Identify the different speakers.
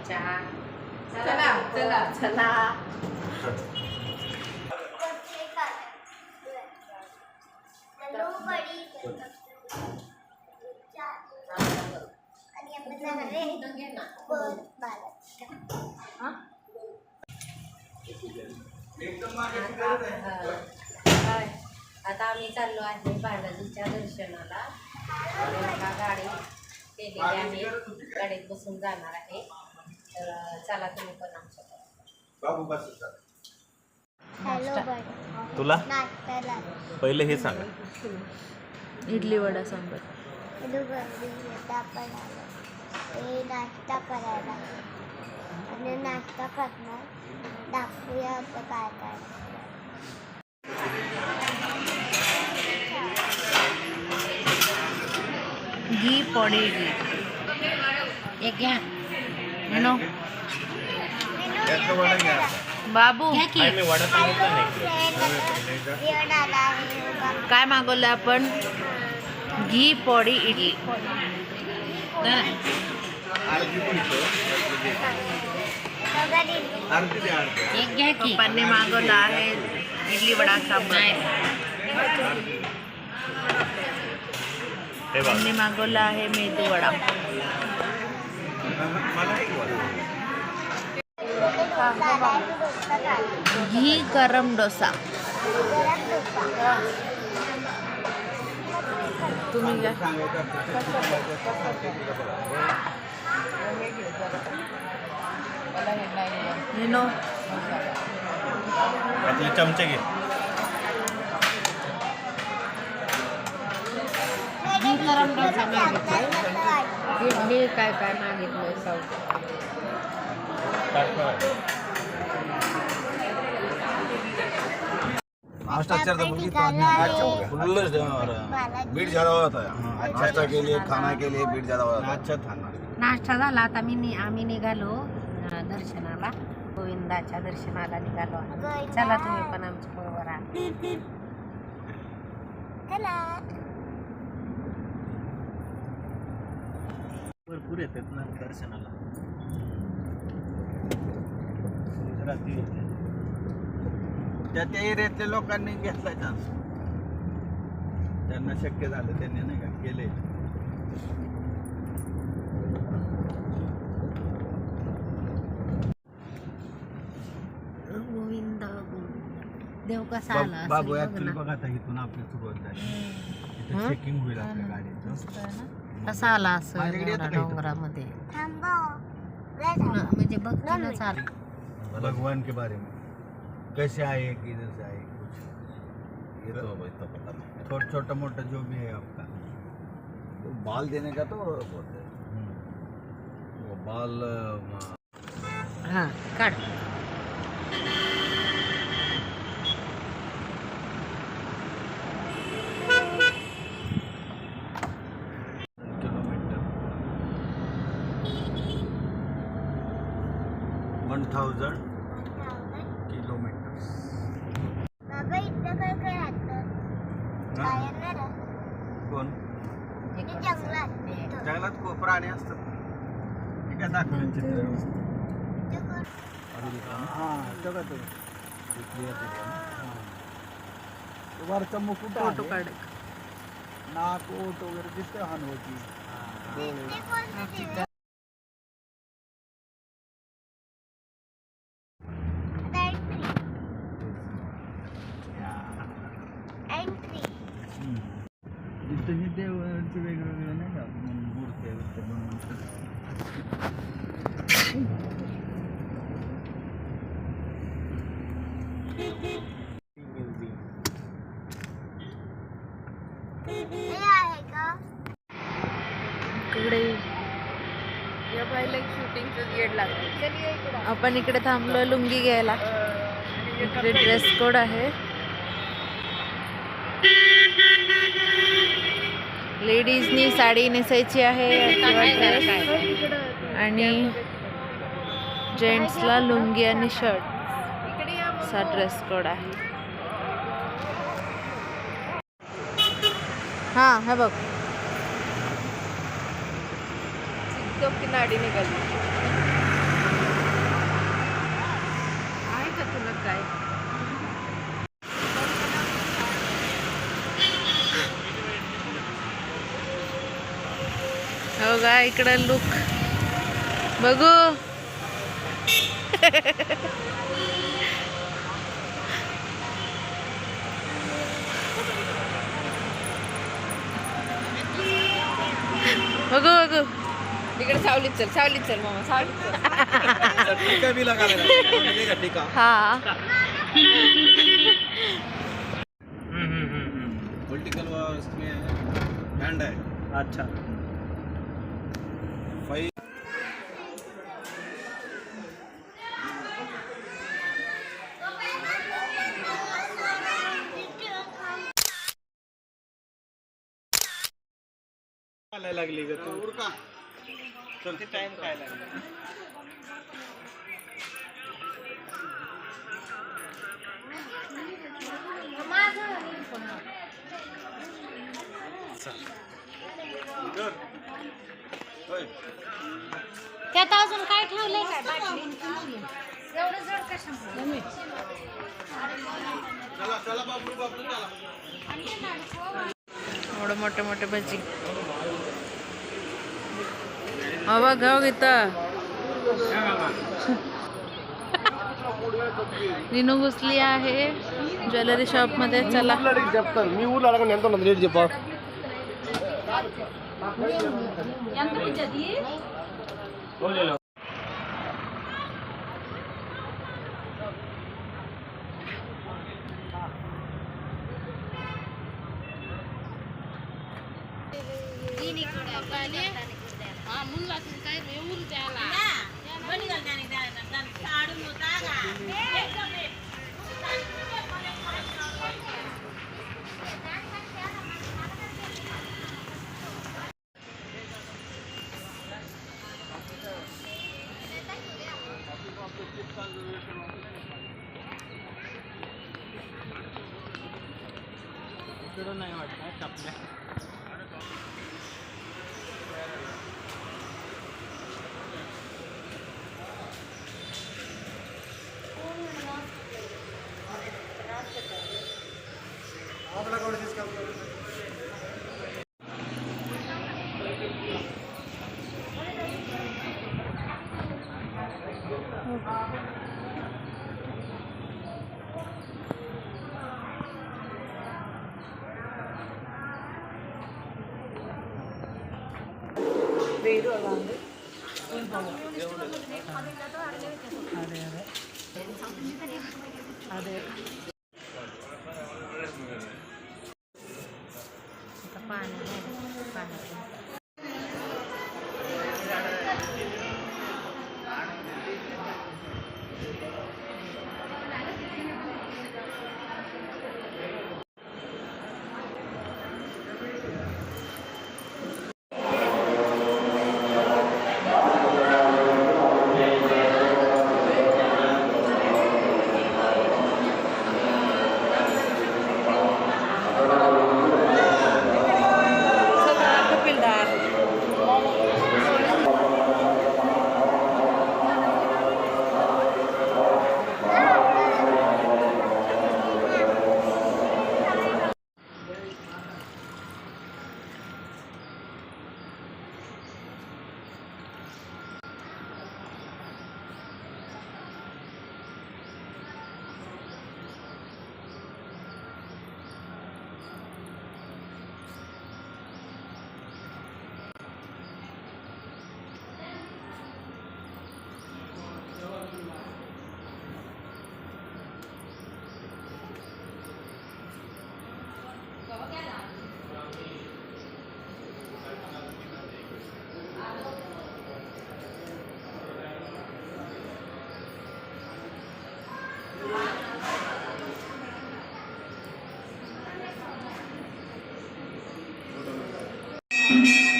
Speaker 1: चहा. चला चला चला. आता आम्ही चाललो आहे बालाजीच्या दर्शनाला. गाडी केलेली आहे, गाडीत बसून जाणार आहे. तर चला तुम्ही पण आमच्या.
Speaker 2: तुला पहिले हे सांग.
Speaker 3: इडली वडा सांबर.
Speaker 4: नाश्ता करायला आणि नाश्ता करणार. दाखवूया आता काय काय.
Speaker 3: घी पोळी इडली एक घ्या. मेनू बाबू काय मागवलं आपण? घी पोळी इडली. एक घ्या की. पप्पांनी मागवलं आहे इडली वडा सांबार. त्यांनी मागवलं आहे मेदू वडा. घी गरम डोसा. तुम्ही घ्या.
Speaker 2: चमचे घे.
Speaker 3: घी गरम डोसा मागितलं. इडली काय काय मागितलं साऊथ.
Speaker 5: बीट ज़्यादा हो जाता है. नाश्ता के लिए खाना के लिए बीट ज़्यादा हो जाता है. अच्छा था.
Speaker 3: नाश्ता झाला. आता आम्ही निघालो दर्शनाला. गोविंदाच्या दर्शनाला निघालो. चला तुम्ही पण आमच्या बरोबर आहात.
Speaker 2: भरपूर येतात ना दर्शनाला. गुजराती येते.
Speaker 5: त्या एरियातल्या लोकांनी घेतला चान्स. त्यांना शक्य झालं त्यांनी नाही का केले.
Speaker 3: गोविंद देव कसा आला
Speaker 5: बाबू ऍक्च्युली बघा आता इथून आपली सुरुवात झाली. चेकिंग होईल आपल्या गाडीचं.
Speaker 3: कसा आला असं डोंगरामध्ये. म्हणजे भक्तीनच आला.
Speaker 5: भगवान के बारे में कैसे आए किधर से आए कुछ ये तो पता नहीं. छोटा मोटा जो भी है आपका तो बाल देने का तो बोलते हैं. वो बाल
Speaker 3: हां काढ.
Speaker 5: Kilometre 1000 kilometre.
Speaker 4: बाबा इथं काय काय राहतं?
Speaker 5: कोण
Speaker 4: जंगलात.
Speaker 5: जंगलात खूप प्राणी असतात. हे काय दाखवलं चित्र. वरचा मुकुट
Speaker 3: फोटो काढ.
Speaker 5: नाक ओट वगैरे दिसतं हनवती. इथं हे देवांचे वेगवेगळे नाही का मूर्ती
Speaker 3: इकडे आपण इकडे थांबलो लुंगी घ्यायला. इकडे ड्रेस कोड आहे. लेडीजनी साडी नेसायची आहे आणि जेंट्सला लुंगी आणि शर्ट असा ड्रेस कोड आहे. हां हे बघ की नाडी निघाली.
Speaker 6: बघा इकडं लुक बघू. बघू बघू
Speaker 3: इकडे सावलीत चल मामा सावलीत चल.
Speaker 2: टीका भी लगा लेगा टीका.
Speaker 6: हा.
Speaker 5: पॉलिटिकल इसमें हैंड है.
Speaker 2: अच्छा.
Speaker 5: फाइव.
Speaker 2: काय लागली ग तू? चल ते टाइम काय लागला?
Speaker 3: त्यात अजून काय ठेवलंय काय बाटली एवढं जड कशामुळे
Speaker 6: एवढं मोठे मोठे भजी. हवा गाव घेता नीनू घुसली आहे ज्वेलरी शॉप मध्ये. चला
Speaker 2: मी ఊర్లో అడగను ఎంత ఉన్నది రేట్ చెప్పా. नाही वाटत आपल्या.
Speaker 6: चला